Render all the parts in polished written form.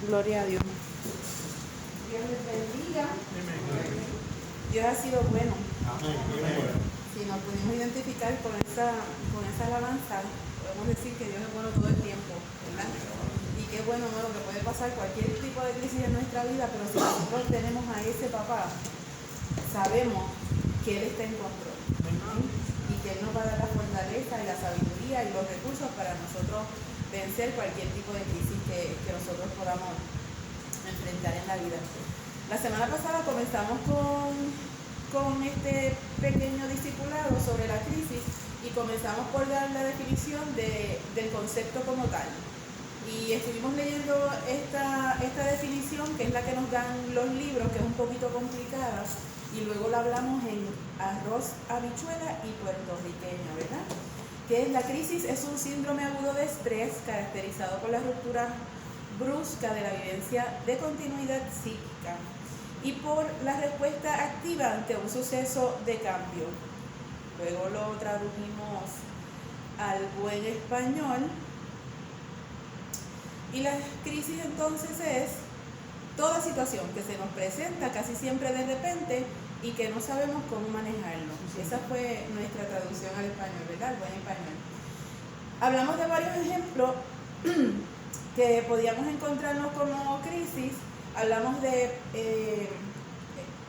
Gloria a Dios. Dios les bendiga. Dios ha sido bueno. Si nos pudimos identificar con esa alabanza, podemos decir que Dios es bueno todo el tiempo, ¿verdad? Y qué bueno, ¿no? Lo que puede pasar, cualquier tipo de crisis en nuestra vida, pero si nosotros tenemos a ese papá, sabemos que Él está en control, ¿no? Y que Él nos va a dar la fortaleza y la sabiduría y los recursos para nosotros vencer cualquier tipo de crisis que nosotros podamos enfrentar en la vida. La semana pasada comenzamos con este pequeño discipulado sobre la crisis y comenzamos por dar la definición del concepto como tal. Y estuvimos leyendo esta definición, que es la que nos dan los libros, que es un poquito complicada, y luego la hablamos en arroz, habichuela y puertorriqueña, ¿verdad? Que la crisis es un síndrome agudo de estrés caracterizado por la ruptura brusca de la vivencia de continuidad psíquica y por la respuesta activa ante un suceso de cambio. Luego lo tradujimos al buen español. Y la crisis entonces es toda situación que se nos presenta casi siempre de repente y que no sabemos cómo manejarlo. Esa fue nuestra traducción al español, ¿verdad? El buen español. Hablamos de varios ejemplos que podíamos encontrarnos como crisis. Hablamos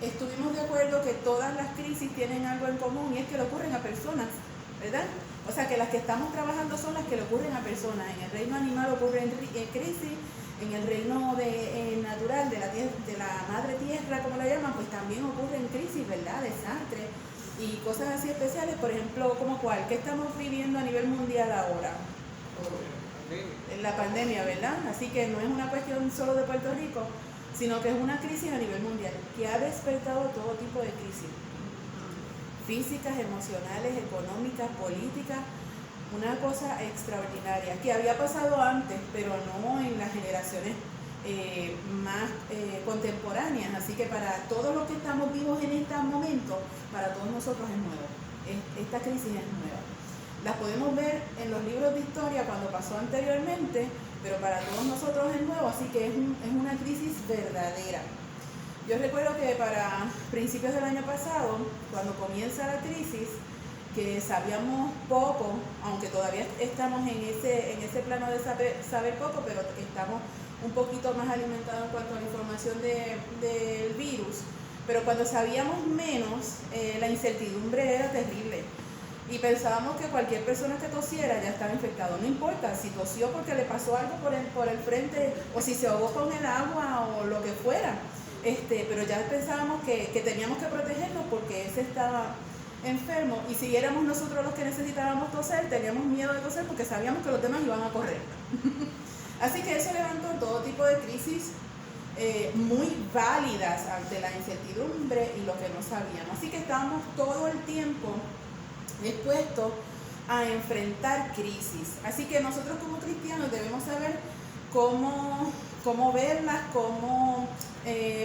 estuvimos de acuerdo que todas las crisis tienen algo en común y es que le ocurren a personas, ¿verdad? O sea que las que estamos trabajando son las que le ocurren a personas. En el reino animal ocurren crisis, en el reino natural de la madre tierra, como la llaman, pues también ocurren crisis, ¿verdad? Desastres y cosas así especiales. Por ejemplo, ¿como cuál? ¿Qué estamos viviendo a nivel mundial ahora? En la pandemia, ¿verdad? Así que no es una cuestión solo de Puerto Rico, sino que es una crisis a nivel mundial que ha despertado todo tipo de crisis. Físicas, emocionales, económicas, políticas, una cosa extraordinaria que había pasado antes, pero no en las generaciones más contemporáneas. Así que para todos los que estamos vivos en este momento, para todos nosotros es nuevo. Esta crisis es nueva. Las podemos ver en los libros de historia cuando pasó anteriormente, pero para todos nosotros es nuevo, así que es una crisis verdadera. Yo recuerdo que para principios del año pasado, cuando comienza la crisis, que sabíamos poco, aunque todavía estamos en ese plano de saber poco, pero estamos un poquito más alimentados en cuanto a la información del virus, pero cuando sabíamos menos, la incertidumbre era terrible. Y pensábamos que cualquier persona que tosiera ya estaba infectado, no importa si tosió porque le pasó algo por el frente o si se ahogó con el agua o lo que fuera. Pero ya pensábamos que teníamos que protegernos porque ese estaba enfermo y si éramos nosotros los que necesitábamos toser, teníamos miedo de toser porque sabíamos que los demás iban a correr. Así que eso levantó todo tipo de crisis muy válidas ante la incertidumbre y lo que no sabíamos. Así que estábamos todo el tiempo expuestos a enfrentar crisis. Así que nosotros como cristianos debemos saber cómo verlas, cómo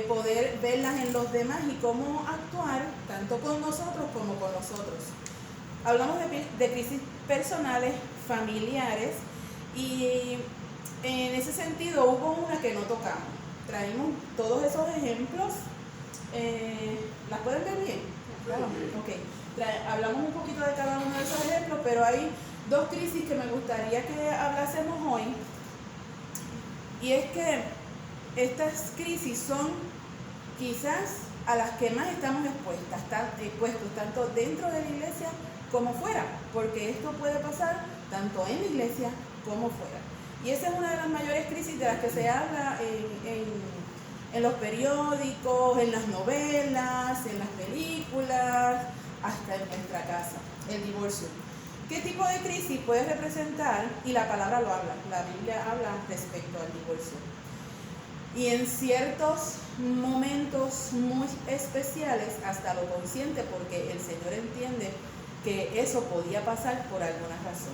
poder verlas en los demás y cómo actuar tanto con nosotros como con los otros. Hablamos de crisis personales, familiares y en ese sentido hubo una que no tocamos. Traímos todos esos ejemplos. ¿Las pueden ver bien? Claro. Okay. Hablamos un poquito de cada uno de esos ejemplos, pero hay dos crisis que me gustaría que hablásemos hoy. Y es que estas crisis son quizás a las que más estamos expuestos, tanto dentro de la iglesia como fuera, porque esto puede pasar tanto en la iglesia como fuera. Y esa es una de las mayores crisis de las que se habla en los periódicos, en las novelas, en las películas, hasta en nuestra casa, el divorcio. ¿Qué tipo de crisis puede representar? Y la palabra lo habla, la Biblia habla respecto al divorcio. Y en ciertos momentos muy especiales, hasta lo consciente, porque el Señor entiende que eso podía pasar por alguna razón.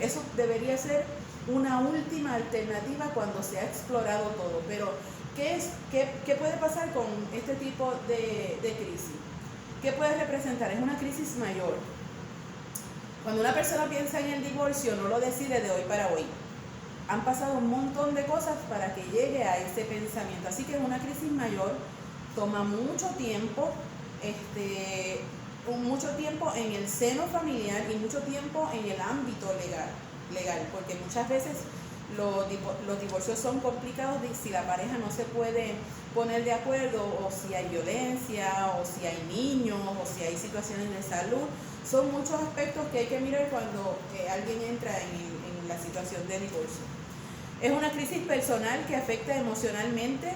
Eso debería ser una última alternativa cuando se ha explorado todo. Pero, ¿qué puede pasar con este tipo de crisis? ¿Qué puede representar? Es una crisis mayor. Cuando una persona piensa en el divorcio, no lo decide de hoy para hoy. han pasado un montón de cosas para que llegue a ese pensamiento. Así que es una crisis mayor, toma mucho tiempo, mucho tiempo en el seno familiar y mucho tiempo en el ámbito legal, porque muchas veces los divorcios son complicados si la pareja no se puede poner de acuerdo, o si hay violencia, o si hay niños, o si hay situaciones de salud. Son muchos aspectos que hay que mirar cuando alguien entra en la situación de divorcio. Es una crisis personal que afecta emocionalmente,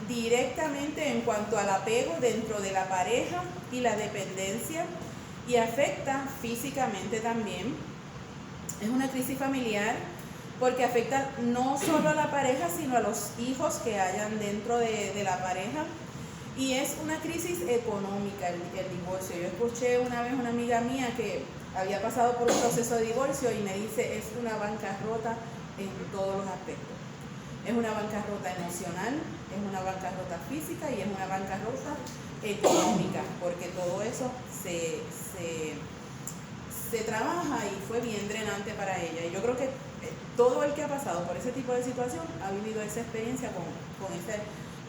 directamente en cuanto al apego dentro de la pareja y la dependencia, y afecta físicamente también. Es una crisis familiar porque afecta no solo a la pareja, sino a los hijos que hayan dentro de la pareja. Y es una crisis económica el divorcio. Yo escuché una vez una amiga mía que había pasado por un proceso de divorcio y me dice, es una bancarrota en todos los aspectos. Es una bancarrota emocional, es una bancarrota física y es una bancarrota económica, porque todo eso se trabaja y fue bien drenante para ella. Y yo creo que todo el que ha pasado por ese tipo de situación ha vivido esa experiencia con ese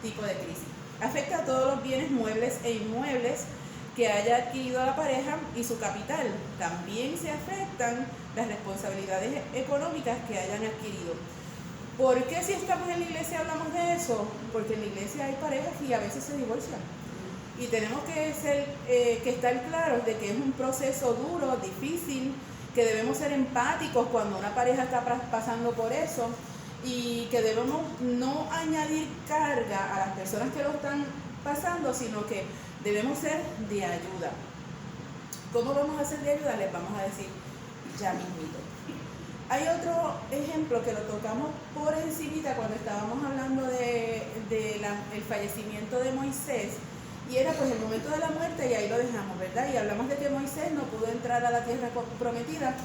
tipo de crisis. Afecta a todos los bienes muebles e inmuebles que haya adquirido la pareja y su capital. También se afectan las responsabilidades económicas que hayan adquirido. ¿Por qué si estamos en la iglesia hablamos de eso? Porque en la iglesia hay parejas y a veces se divorcian. Y tenemos que estar claros de que es un proceso duro, difícil, que debemos ser empáticos cuando una pareja está pasando por eso, y que debemos no añadir carga a las personas que lo están pasando, sino que debemos ser de ayuda. ¿Cómo vamos a ser de ayuda? Les vamos a decir ya mismito. Hay otro ejemplo que lo tocamos por encimita cuando estábamos hablando el fallecimiento de Moisés, y era pues el momento de la muerte, y ahí lo dejamos, ¿verdad? Y hablamos de que Moisés no pudo entrar a la tierra prometida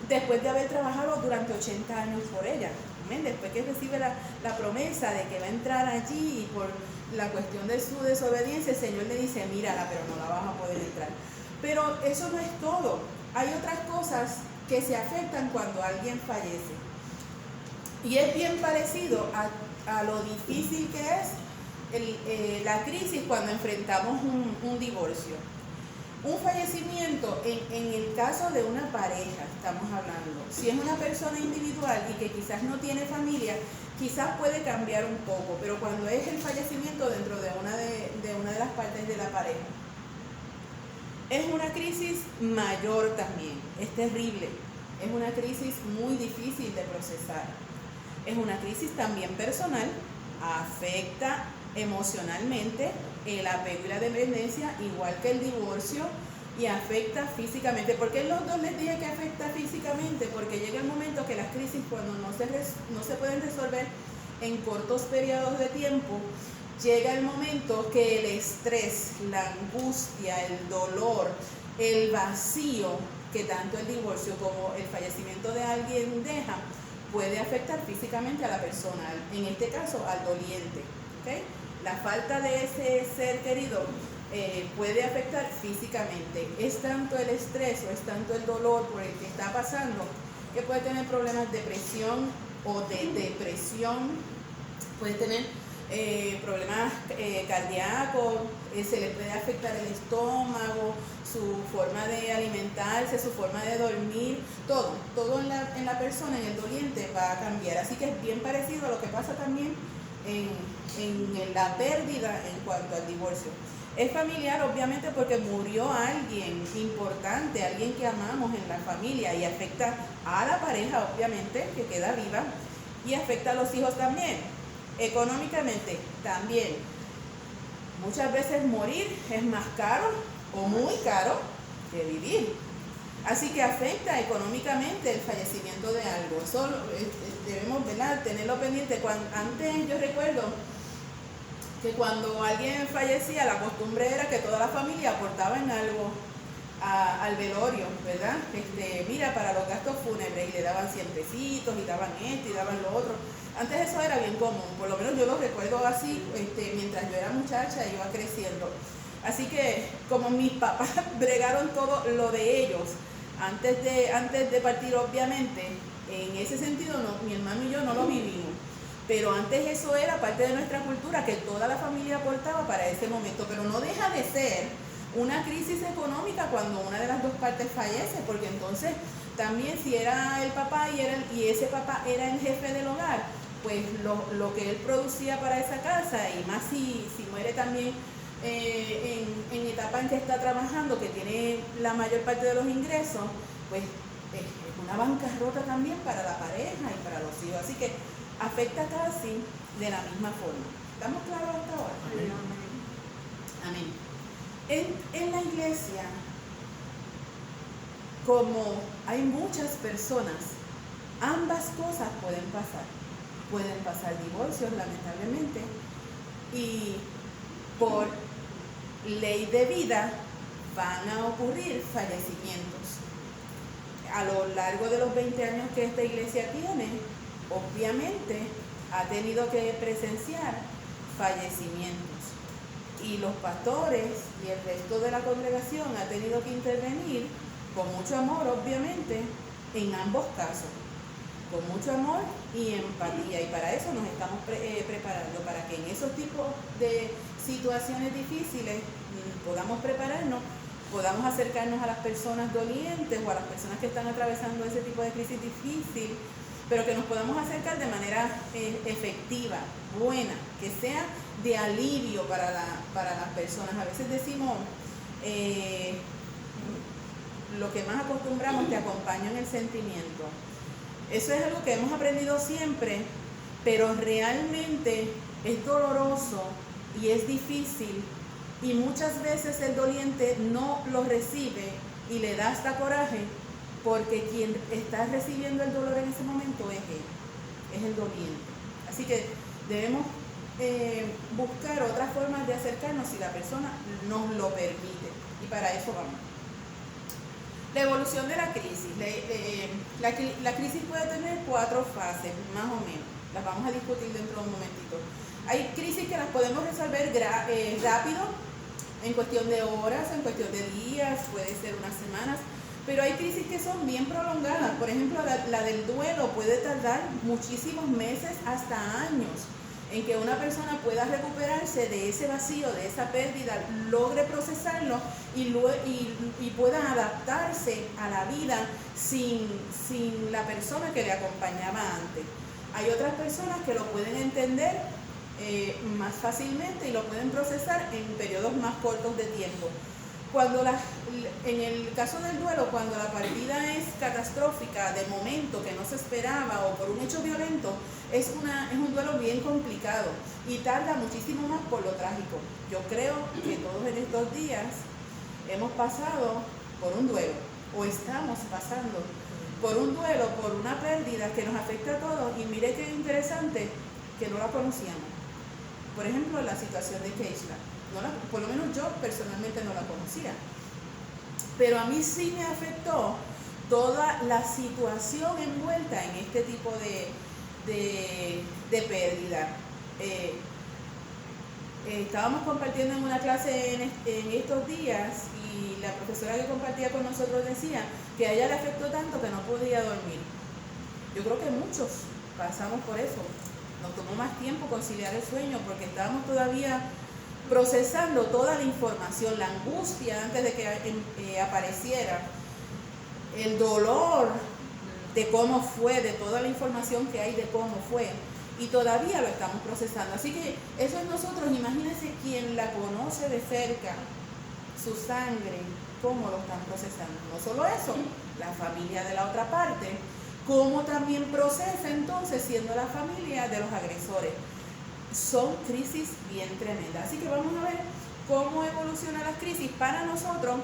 después de haber trabajado durante 80 años por ella. ¿Amén? Después que recibe la promesa de que va a entrar allí, y por la cuestión de su desobediencia, el Señor le dice, mírala, pero no la vas a poder entrar. Pero eso no es todo. Hay otras cosas que se afectan cuando alguien fallece. Y es bien parecido a lo difícil que es la crisis cuando enfrentamos un divorcio. Un fallecimiento, en el caso de una pareja, estamos hablando, si es una persona individual y que quizás no tiene familia, quizás puede cambiar un poco, pero cuando es el fallecimiento dentro de una de las partes de la pareja, es una crisis mayor también, es terrible, es una crisis muy difícil de procesar, es una crisis también personal, afecta emocionalmente el apego y la dependencia, igual que el divorcio, y afecta físicamente. ¿Por qué los dos les dije que afecta físicamente? Porque llega el momento que las crisis, cuando no se pueden resolver en cortos periodos de tiempo, llega el momento que el estrés, la angustia, el dolor, el vacío que tanto el divorcio como el fallecimiento de alguien deja, puede afectar físicamente a la persona, en este caso al doliente, ¿okay? La falta de ese ser querido puede afectar físicamente. Es tanto el estrés o es tanto el dolor por el que está pasando que puede tener problemas de presión o de depresión, puede tener problemas cardíacos, se le puede afectar el estómago, su forma de alimentarse, su forma de dormir, todo en la persona, en el doliente, va a cambiar. Así que es bien parecido a lo que pasa también en la pérdida en cuanto al divorcio. Es familiar, obviamente, porque murió alguien importante, alguien que amamos en la familia, y afecta a la pareja, obviamente, que queda viva, y afecta a los hijos también. Económicamente también. Muchas veces morir es más caro o muy caro que vivir. Así que afecta económicamente el fallecimiento de algo. Eso debemos, ¿verdad?, tenerlo pendiente. Antes yo recuerdo que cuando alguien fallecía, la costumbre era que toda la familia aportaba en algo al velorio, ¿verdad? Mira, para los gastos fúnebres, y le daban 100 pesitos, y daban esto, y daban lo otro. Antes eso era bien común, por lo menos yo lo recuerdo así, mientras yo era muchacha y iba creciendo. Así que como mis papás bregaron todo lo de ellos, antes de partir, obviamente, En ese sentido, mi hermano y yo no lo vivimos. Pero antes eso era parte de nuestra cultura, que toda la familia aportaba para ese momento. Pero no deja de ser una crisis económica cuando una de las dos partes fallece, porque entonces también si era el papá y ese papá era el jefe del hogar, pues lo que él producía para esa casa, y más si muere también en etapa en que está trabajando, que tiene la mayor parte de los ingresos, pues es una bancarrota también para la pareja y para los hijos. Así que afecta casi de la misma forma. ¿Estamos claros hasta ahora? Amén. En la iglesia, como hay muchas personas, ambas cosas pueden pasar. Pueden pasar divorcios, lamentablemente, y por ley de vida van a ocurrir fallecimientos. A lo largo de los 20 años que esta iglesia tiene, obviamente ha tenido que presenciar fallecimientos, y los pastores y el resto de la congregación ha tenido que intervenir con mucho amor, obviamente, en ambos casos, con mucho amor y empatía, y para eso nos estamos preparando, para que en esos tipos de situaciones difíciles podamos prepararnos, podamos acercarnos a las personas dolientes o a las personas que están atravesando ese tipo de crisis difícil, pero que nos podamos acercar de manera efectiva, buena, que sea de alivio para las personas. A veces decimos, lo que más acostumbramos, te acompaño en el sentimiento. Eso es algo que hemos aprendido siempre, pero realmente es doloroso y es difícil, y muchas veces el doliente no lo recibe y le da hasta coraje, porque quien está recibiendo el dolor en ese momento es él, es el doliente. Así que debemos buscar otras formas de acercarnos si la persona nos lo permite, y para eso vamos. La evolución de la crisis. La crisis puede tener 4 fases, más o menos. Las vamos a discutir dentro de un momentito. Hay crisis que las podemos resolver rápido, en cuestión de horas, en cuestión de días, puede ser unas semanas, pero hay crisis que son bien prolongadas. Por ejemplo, la del duelo puede tardar muchísimos meses hasta años en que una persona pueda recuperarse de ese vacío, de esa pérdida, logre procesarlo y pueda adaptarse a la vida sin la persona que le acompañaba antes. Hay otras personas que lo pueden entender más fácilmente y lo pueden procesar en periodos más cortos de tiempo. En el caso del duelo, cuando la partida es catastrófica, de momento, que no se esperaba, o por un hecho violento, es un duelo bien complicado y tarda muchísimo más por lo trágico. Yo creo que todos en estos días hemos pasado por un duelo, o estamos pasando por un duelo, por una pérdida que nos afecta a todos, y mire qué interesante que no la conocíamos. Por ejemplo, la situación de Keishla. Por lo menos yo personalmente no la conocía, pero a mí sí me afectó toda la situación envuelta en este tipo de pérdida. Estábamos compartiendo en una clase en estos días, y la profesora que compartía con nosotros decía que a ella le afectó tanto que no podía dormir. Yo creo que muchos pasamos por eso. Nos tomó más tiempo conciliar el sueño porque estábamos todavía procesando toda la información, la angustia antes de que apareciera, el dolor de cómo fue, de toda la información que hay de cómo fue, y todavía lo estamos procesando. Así que eso es nosotros. Imagínense quien la conoce de cerca, su sangre, cómo lo están procesando. No solo eso, la familia de la otra parte, cómo también procesa entonces, siendo la familia de los agresores. Son crisis bien tremendas. Así que vamos a ver cómo evolucionan las crisis para nosotros,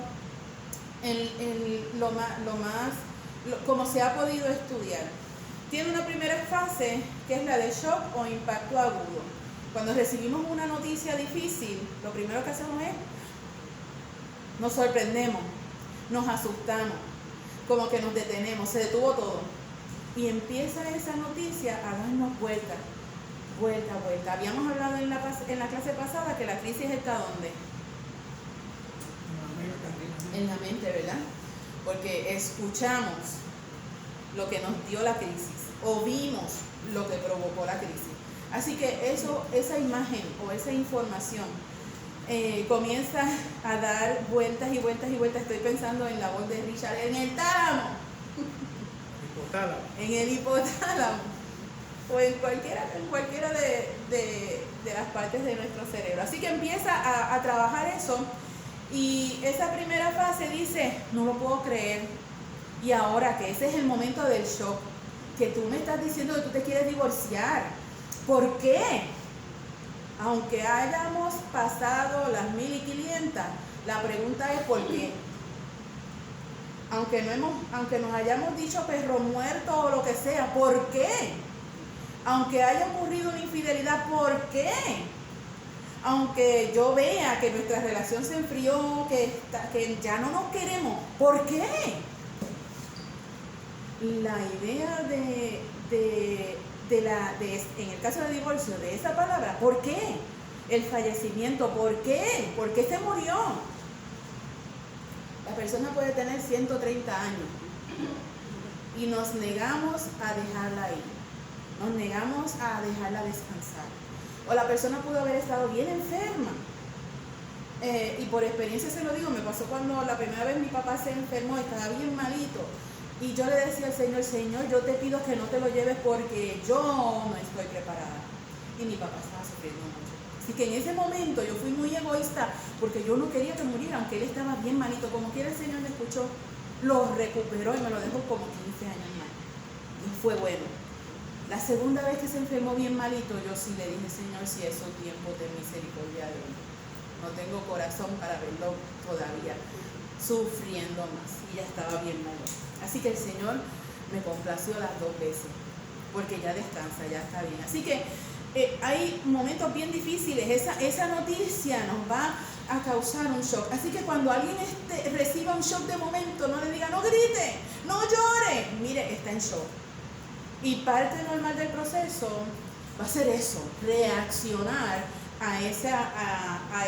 como se ha podido estudiar. Tiene una primera fase que es la de shock o impacto agudo. Cuando recibimos una noticia difícil, lo primero que hacemos es nos sorprendemos, nos asustamos, como que nos detenemos, se detuvo todo, y empieza esa noticia a darnos vuelta. Habíamos hablado en la clase pasada que la crisis está ¿dónde? En la mente, ¿verdad? Porque escuchamos lo que nos dio la crisis o vimos lo que provocó la crisis. Así que esa imagen o esa información comienza a dar vueltas y vueltas y vueltas. Estoy pensando en la voz de Richard, en el tálamo, en el hipotálamo, o en cualquiera de las partes de nuestro cerebro. Así que empieza a trabajar eso, y esa primera fase dice, no lo puedo creer, y ahora que ese es el momento del shock, que tú me estás diciendo que tú te quieres divorciar. ¿Por qué? Aunque hayamos pasado las 1500, la pregunta es ¿por qué? Aunque nos hayamos dicho perro muerto o lo que sea, ¿por qué? Aunque haya ocurrido una infidelidad, ¿por qué? Aunque yo vea que nuestra relación se enfrió, que ya no nos queremos, ¿por qué? La idea en el caso de divorcio, de esa palabra, ¿por qué? El fallecimiento, ¿por qué? ¿Por qué se murió? La persona puede tener 130 años y nos negamos a dejarla ir, nos negamos a dejarla descansar. O la persona pudo haber estado bien enferma. Y por experiencia se lo digo, me pasó cuando la primera vez mi papá se enfermó, estaba bien malito. Y yo le decía al Señor, Señor, yo te pido que no te lo lleves porque yo no estoy preparada. Y mi papá estaba sufriendo mucho. Así que en ese momento yo fui muy egoísta porque yo no quería que muriera, aunque él estaba bien malito. Como quiera el Señor me escuchó, lo recuperó y me lo dejó como 15 años más. Y fue bueno. La segunda vez que se enfermó bien malito, yo sí le dije, Señor, si es su tiempo, ten misericordia de él. No tengo corazón para verlo todavía sufriendo más. Y ya estaba bien malo. Así que el Señor me complació las 2 veces, porque ya descansa, ya está bien. Así que hay momentos bien difíciles. Esa noticia nos va a causar un shock. Así que cuando alguien reciba un shock de momento, no le diga, no grite, no llore. Mire, está en shock. Y parte normal del proceso va a ser eso, reaccionar a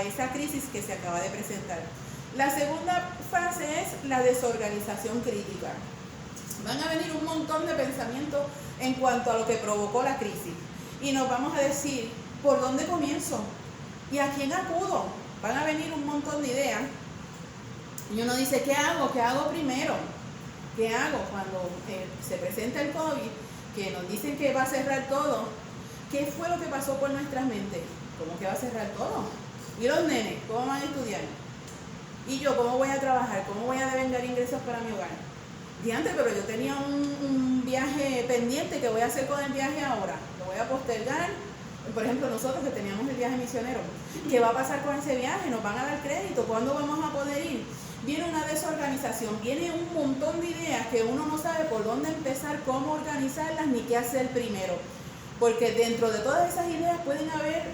esa crisis que se acaba de presentar. La segunda fase es la desorganización crítica. Van a venir un montón de pensamientos en cuanto a lo que provocó la crisis. Y nos vamos a decir, ¿por dónde comienzo? ¿Y a quién acudo? Van a venir un montón de ideas. Y uno dice, ¿qué hago? ¿Qué hago primero? ¿Qué hago cuando se presenta el COVID? Que nos dicen que va a cerrar todo. ¿Qué fue lo que pasó por nuestras mentes? ¿Cómo que va a cerrar todo? ¿Y los nenes? ¿Cómo van a estudiar? ¿Y yo cómo voy a trabajar? ¿Cómo voy a devengar ingresos para mi hogar? Diantre, pero yo tenía un viaje pendiente. ¿Qué voy a hacer con el viaje ahora? ¿Lo voy a postergar? Por ejemplo, nosotros que teníamos el viaje misionero, ¿qué va a pasar con ese viaje? ¿Nos van a dar crédito? ¿Cuándo vamos a poder ir? Viene una desorganización, viene un montón de ideas que uno no sabe por dónde empezar, cómo organizarlas, ni qué hacer primero. Porque dentro de todas esas ideas pueden haber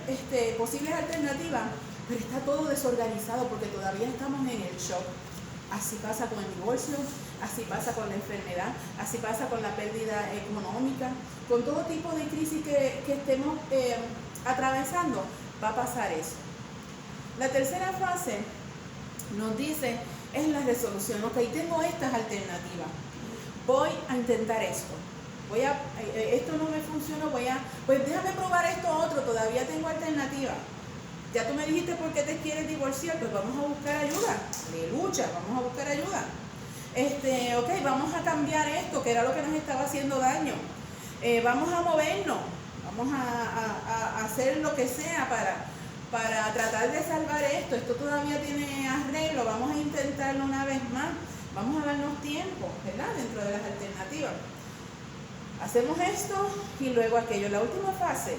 posibles alternativas, pero está todo desorganizado porque todavía estamos en el shock. Así pasa con el divorcio, así pasa con la enfermedad, así pasa con la pérdida económica, con todo tipo de crisis que estemos atravesando, va a pasar eso. La tercera fase nos dice, es la resolución. Ok, tengo estas alternativas, voy a intentar esto. Esto no me funcionó, pues déjame probar esto otro, todavía tengo alternativa. Ya tú me dijiste por qué te quieres divorciar, pues vamos a buscar ayuda. Aleluya, vamos a buscar ayuda. Ok, vamos a cambiar esto, que era lo que nos estaba haciendo daño. Vamos a movernos, vamos a hacer lo que sea para tratar de salvar esto. Esto todavía tiene arreglo, vamos a intentarlo una vez más. Vamos a darnos tiempo, ¿verdad? Dentro de las alternativas. Hacemos esto y luego aquello. La última fase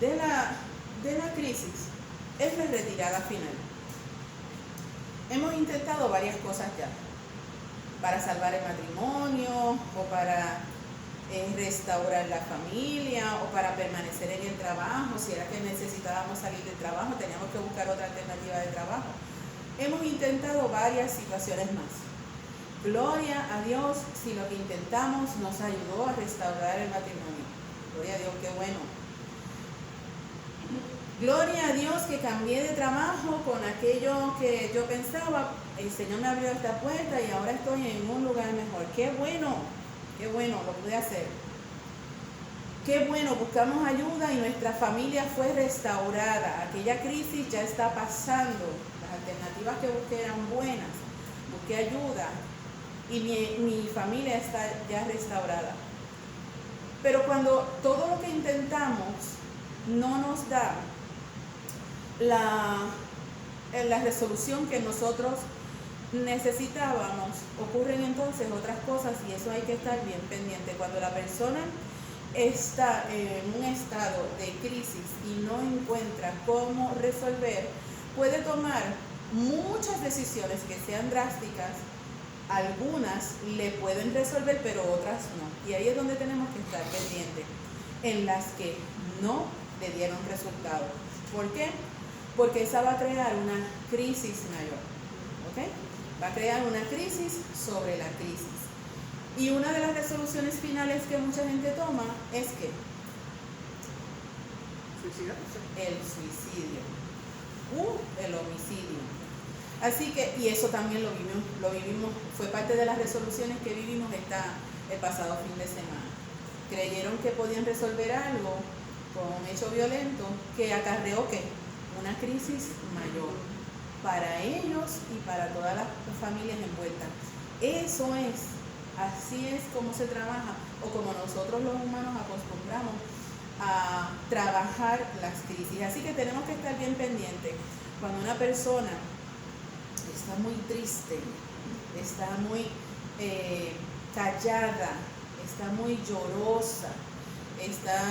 de la crisis es la retirada final. Hemos intentado varias cosas ya para salvar el matrimonio o para restaurar la familia o para permanecer en el trabajo. Si era que necesitábamos salir del trabajo, teníamos que buscar otra alternativa de trabajo. Hemos intentado varias situaciones más. Gloria a Dios si lo que intentamos nos ayudó a restaurar el matrimonio. Gloria a Dios, qué bueno. Gloria a Dios que cambié de trabajo con aquello que yo pensaba. El Señor me abrió esta puerta y ahora estoy en un lugar mejor. ¡Qué bueno! qué bueno, lo pude hacer. Qué bueno, buscamos ayuda y nuestra familia fue restaurada. Aquella crisis ya está pasando. Las alternativas que busqué eran buenas. Busqué ayuda y mi familia está ya restaurada. Pero cuando todo lo que intentamos no nos da la resolución que nosotros necesitábamos, ocurren entonces otras cosas y eso hay que estar bien pendiente. Cuando la persona está en un estado de crisis y no encuentra cómo resolver, puede tomar muchas decisiones que sean drásticas. Algunas le pueden resolver, pero otras no. Y ahí es donde tenemos que estar pendientes, en las que no le dieron resultado. ¿Por qué? Porque esa va a crear una crisis mayor. ¿Ok? Va a crear una crisis sobre la crisis. Y una de las resoluciones finales que mucha gente toma es que el suicidio el homicidio. Así que, y eso también lo vivimos, fue parte de las resoluciones que vivimos el pasado fin de semana. Creyeron que podían resolver algo con un hecho violento que acarreó ¿qué? Una crisis mayor para ellos y para todas las familias envueltas. Eso es. Así es como se trabaja o como nosotros los humanos acostumbramos a trabajar las crisis. Así que tenemos que estar bien pendientes. Cuando una persona está muy triste, está muy callada, está muy llorosa, está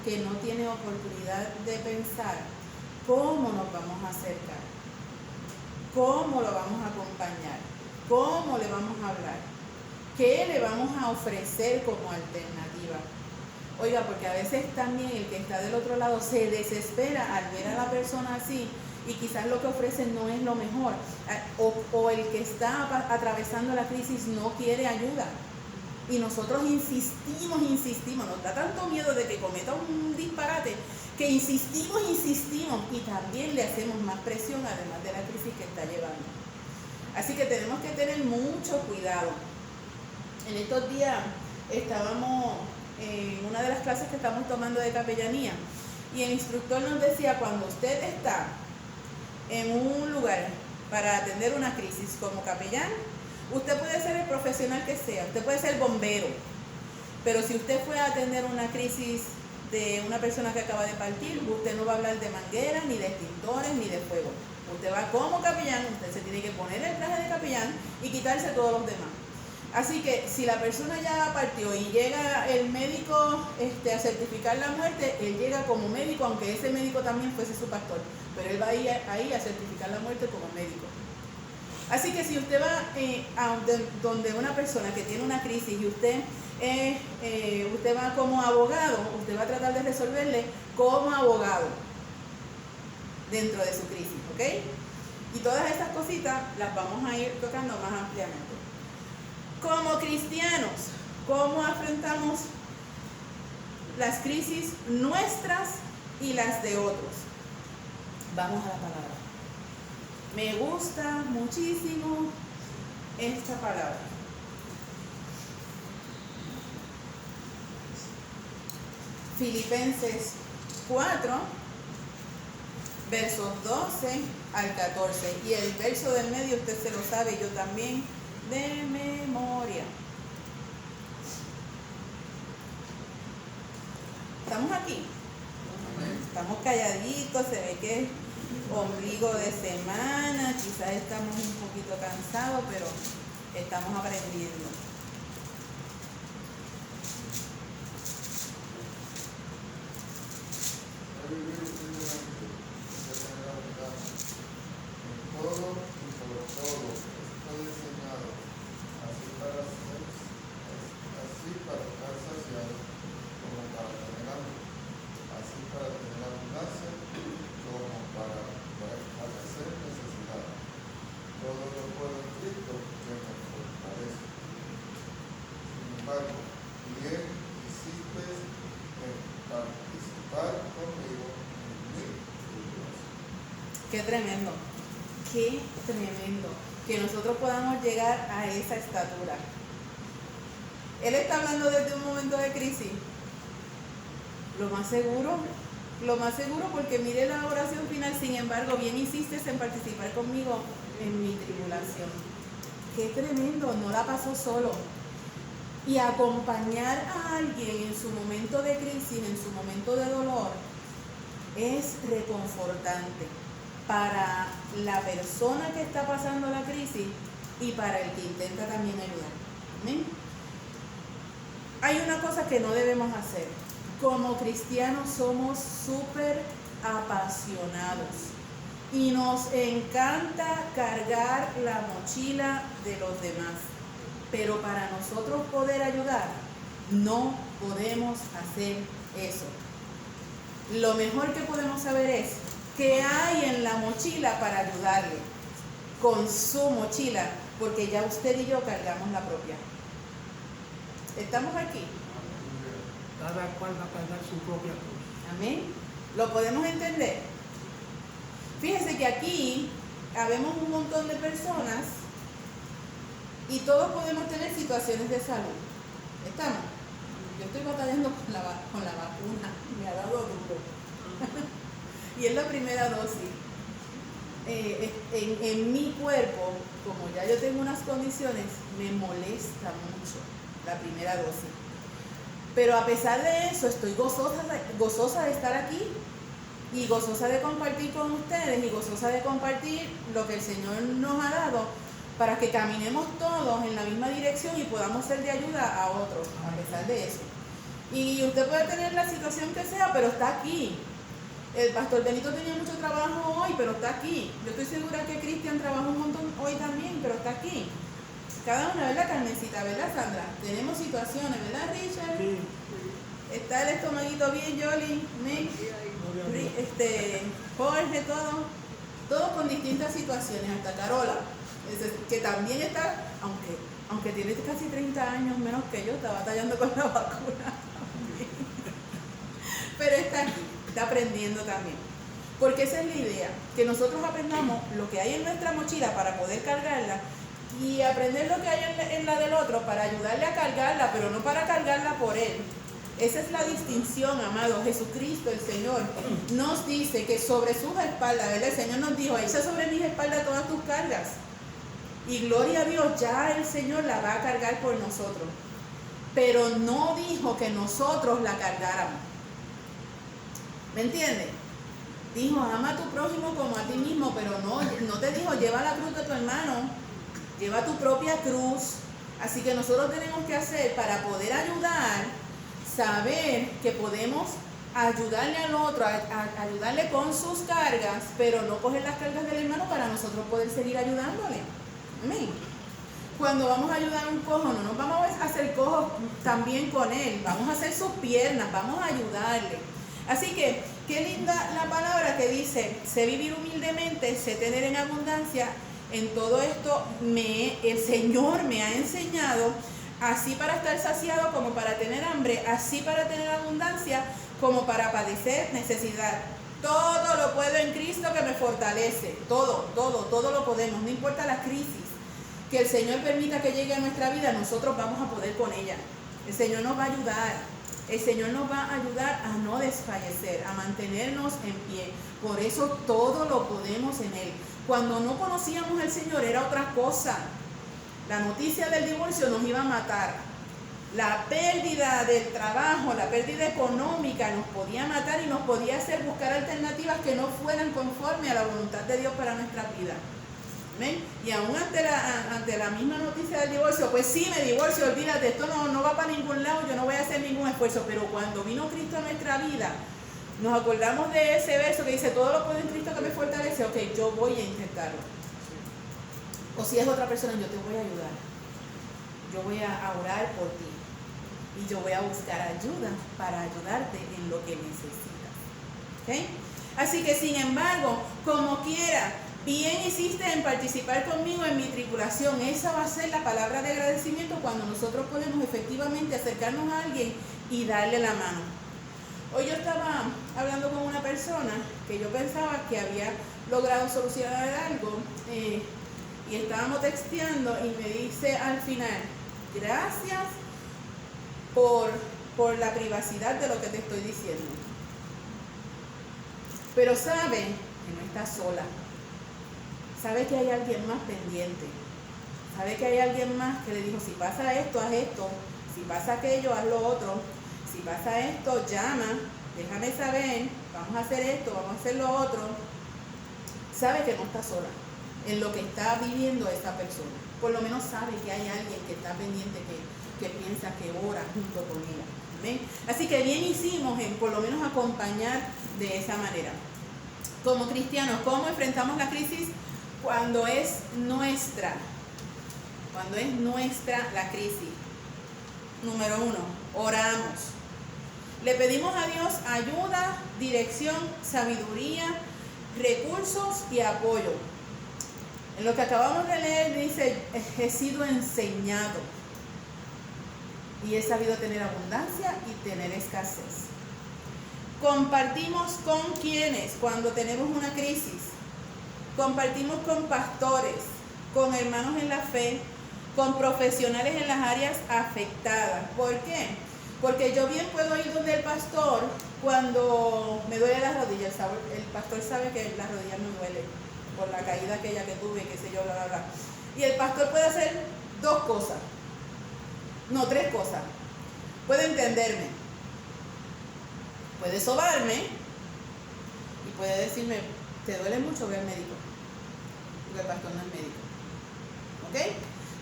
que no tiene oportunidad de pensar, ¿cómo nos vamos a acercar? ¿Cómo lo vamos a acompañar? ¿Cómo le vamos a hablar? ¿Qué le vamos a ofrecer como alternativa? Oiga, porque a veces también el que está del otro lado se desespera al ver a la persona así y quizás lo que ofrecen no es lo mejor. O el que está atravesando la crisis no quiere ayuda. Y nosotros insistimos, nos da tanto miedo de que cometa un disparate que insistimos y también le hacemos más presión además de la crisis que está llevando. Así que tenemos que tener mucho cuidado. En estos días estábamos en una de las clases que estamos tomando de capellanía y el instructor nos decía, cuando usted está en un lugar para atender una crisis como capellán, usted puede ser el profesional que sea, usted puede ser bombero, pero si usted fue a atender una crisis de una persona que acaba de partir, usted no va a hablar de mangueras, ni de extintores, ni de fuego. Usted va como capellán, usted se tiene que poner el traje de capellán y quitarse todos los demás. Así que si la persona ya partió y llega el médico a certificar la muerte, él llega como médico, aunque ese médico también fuese su pastor, pero él va ahí a certificar la muerte como médico. Así que si usted va donde una persona que tiene una crisis y usted va como abogado, usted va a tratar de resolverle como abogado dentro de su crisis, ¿ok? Y todas estas cositas las vamos a ir tocando más ampliamente. Como cristianos, ¿cómo afrontamos las crisis nuestras y las de otros? Vamos a la palabra. Me gusta muchísimo esta palabra. Filipenses 4, versos 12 al 14. Y el verso del medio usted se lo sabe, yo también, de memoria. ¿Estamos aquí? Estamos calladitos, se ve que es ombligo de semana, quizás estamos un poquito cansados, pero estamos aprendiendo. Qué tremendo, que nosotros podamos llegar a esa estatura. Él está hablando desde un momento de crisis. Lo más seguro, porque mire la oración final. Sin embargo, bien hiciste en participar conmigo en mi tribulación. Qué tremendo, no la pasó solo. Y acompañar a alguien en su momento de crisis, en su momento de dolor, es reconfortante para la persona que está pasando la crisis y para el que intenta también ayudar. ¿Amén? Hay una cosa que no debemos hacer. Como cristianos somos súper apasionados y nos encanta cargar la mochila de los demás. Pero para nosotros poder ayudar, no podemos hacer eso. Lo mejor que podemos saber es qué hay en la mochila para ayudarle con su mochila, porque ya usted y yo cargamos la propia. ¿Estamos aquí? Cada cual va a cargar su propia cruz. Amén. ¿Lo podemos entender? Fíjese que aquí habemos un montón de personas y todos podemos tener situaciones de salud. ¿Estamos? Yo estoy batallando con la vacuna, me ha dado duro. Y es la primera dosis. En mi cuerpo, como ya yo tengo unas condiciones, me molesta mucho la primera dosis. Pero a pesar de eso, estoy gozosa de estar aquí y gozosa de compartir con ustedes y gozosa de compartir lo que el Señor nos ha dado para que caminemos todos en la misma dirección y podamos ser de ayuda a otros, a pesar de eso. Y usted puede tener la situación que sea, pero está aquí. El pastor Benito tenía mucho trabajo hoy, pero está aquí. Yo estoy segura que Cristian trabaja un montón hoy también, pero está aquí. Cada una, ¿verdad, Carmencita? ¿Verdad, Sandra? Tenemos situaciones, ¿verdad, Richard? Sí. Está el estomaguito bien, Yoli, Nick, Jorge, todos con distintas situaciones, hasta Carola, que también está, aunque tiene casi 30 años menos que yo, está batallando con la vacuna. Pero está aquí, está aprendiendo también. Porque esa es la idea, que nosotros aprendamos lo que hay en nuestra mochila para poder cargarla y aprender lo que hay en la del otro para ayudarle a cargarla, pero no para cargarla por él. Esa es la distinción, amado. Jesucristo, el Señor, nos dice que sobre sus espaldas, ¿verdad? El Señor nos dijo, echa sobre mis espaldas todas tus cargas. Y gloria a Dios, ya el Señor la va a cargar por nosotros. Pero no dijo que nosotros la cargáramos. ¿Me entiendes? Dijo, ama a tu prójimo como a ti mismo, pero no te dijo, lleva la cruz de tu hermano, lleva tu propia cruz. Así que nosotros tenemos que hacer para poder ayudar, saber que podemos ayudarle al otro, ayudarle con sus cargas, pero no coger las cargas del hermano para nosotros poder seguir ayudándole. Amén. Cuando vamos a ayudar a un cojo, no nos vamos a hacer cojos también con él, vamos a hacer sus piernas, vamos a ayudarle. Así que, qué linda la palabra que dice, sé vivir humildemente, sé tener en abundancia. En todo esto el Señor me ha enseñado, así para estar saciado como para tener hambre, así para tener abundancia como para padecer necesidad. Todo lo puedo en Cristo que me fortalece. Todo lo podemos, no importa la crisis que el Señor permita que llegue a nuestra vida, nosotros vamos a poder con ella. El Señor nos va a ayudar. El Señor nos va a ayudar a no desfallecer, a mantenernos en pie. Por eso todo lo podemos en Él. Cuando no conocíamos al Señor era otra cosa. La noticia del divorcio nos iba a matar. La pérdida del trabajo, la pérdida económica nos podía matar y nos podía hacer buscar alternativas que no fueran conforme a la voluntad de Dios para nuestra vida. ¿Ven? Y aún ante la misma noticia del divorcio, pues sí, me divorcio, olvídate, esto no va para ningún lado, yo no voy a hacer ningún esfuerzo. Pero cuando vino Cristo a nuestra vida, nos acordamos de ese verso que dice, todo lo puedo en Cristo que me fortalece. Ok, yo voy a intentarlo. O si es otra persona, yo te voy a ayudar. Yo voy a orar por ti. Y yo voy a buscar ayuda para ayudarte en lo que necesitas. ¿Okay? Así que, sin embargo, como quiera, bien hiciste en participar conmigo en mi tribulación. Esa va a ser la palabra de agradecimiento cuando nosotros podemos efectivamente acercarnos a alguien y darle la mano. Hoy yo estaba hablando con una persona que yo pensaba que había logrado solucionar algo y estábamos texteando y me dice al final, gracias por la privacidad de lo que te estoy diciendo. Pero sabe que no está sola. Sabe que hay alguien más pendiente. Sabe que hay alguien más que le dijo, si pasa esto, haz esto. Si pasa aquello, haz lo otro. Si pasa esto, llama, déjame saber, vamos a hacer esto, vamos a hacer lo otro. Sabe que no está sola en lo que está viviendo esa persona. Por lo menos sabe que hay alguien que está pendiente, que piensa, que ora junto con ella. ¿Amén? Así que bien hicimos en por lo menos acompañar de esa manera. Como cristianos, ¿cómo enfrentamos la crisis? Cuando es nuestra. Cuando es nuestra la crisis. Número 1, oramos. Le pedimos a Dios ayuda, dirección, sabiduría, recursos y apoyo. En lo que acabamos de leer dice, he sido enseñado y he sabido tener abundancia y tener escasez. Compartimos con quienes cuando tenemos una crisis. Compartimos con pastores, con hermanos en la fe, con profesionales en las áreas afectadas. ¿Por qué? Porque yo bien puedo ir donde el pastor cuando me duele las rodillas. El pastor sabe que las rodillas me duelen por la caída aquella que tuve, qué sé yo, bla, bla, bla. Y el pastor puede hacer 2 cosas. No, 3 cosas. Puede entenderme. Puede sobarme. Y puede decirme, te duele mucho, ve al médico. Porque el pastor no es médico. ¿Ok?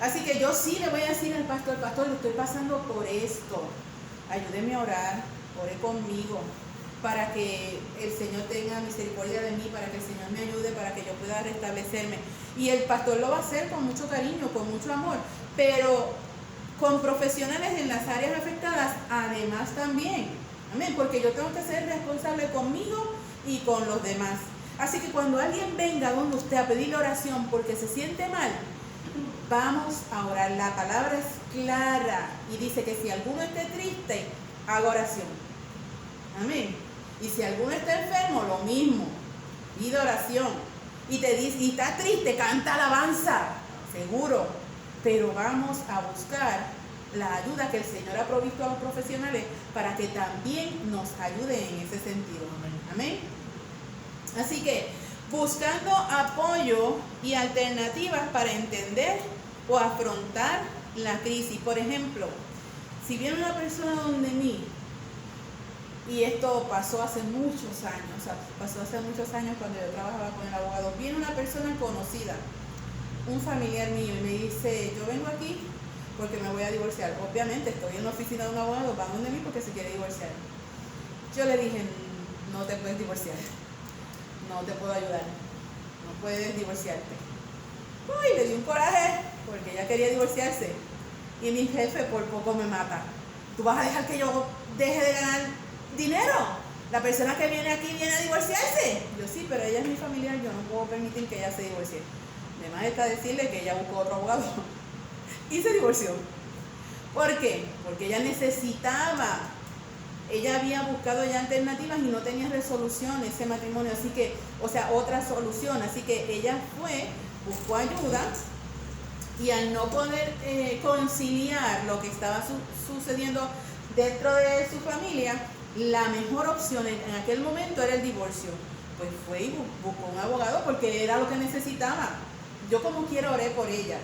Así que yo sí le voy a decir al pastor, le estoy pasando por esto. Ayúdeme a orar, ore conmigo, para que el Señor tenga misericordia de mí, para que el Señor me ayude, para que yo pueda restablecerme. Y el pastor lo va a hacer con mucho cariño, con mucho amor, pero con profesionales en las áreas afectadas, además también. Amén, porque yo tengo que ser responsable conmigo y con los demás. Así que cuando alguien venga donde usted a pedirle oración porque se siente mal, vamos a orar. La palabra es clara y dice que si alguno esté triste, haga oración. Amén. Y si alguno está enfermo, lo mismo. Pide oración. Y te dice, y está triste, canta alabanza. Seguro. Pero vamos a buscar la ayuda que el Señor ha provisto a los profesionales para que también nos ayude en ese sentido. Amén. Así que buscando apoyo y alternativas para entender o afrontar la crisis. Por ejemplo, si viene una persona donde mí, y esto pasó hace muchos años cuando yo trabajaba con el abogado, viene una persona conocida, un familiar mío, y me dice, yo vengo aquí porque me voy a divorciar. Obviamente estoy en la oficina de un abogado, van donde mí porque se quiere divorciar. Yo le dije, no te puedes divorciar, no te puedo ayudar, no puedes divorciarte. Uy, le di un coraje porque ella quería divorciarse y mi jefe por poco me mata. ¿Tú vas a dejar que yo deje de ganar dinero? La persona que viene aquí viene a divorciarse. Yo sí, pero ella es mi familiar, yo no puedo permitir que ella se divorcie. Además está decirle que ella buscó otro abogado y se divorció. ¿Por qué? Porque ella necesitaba, ella había buscado ya alternativas y no tenía resolución ese matrimonio, así que, o sea, otra solución, así que ella fue, buscó ayuda y al no poder conciliar lo que estaba sucediendo dentro de su familia, la mejor opción en aquel momento era el divorcio. Pues fue y buscó un abogado porque era lo que necesitaba. Yo como quiera oré por ella.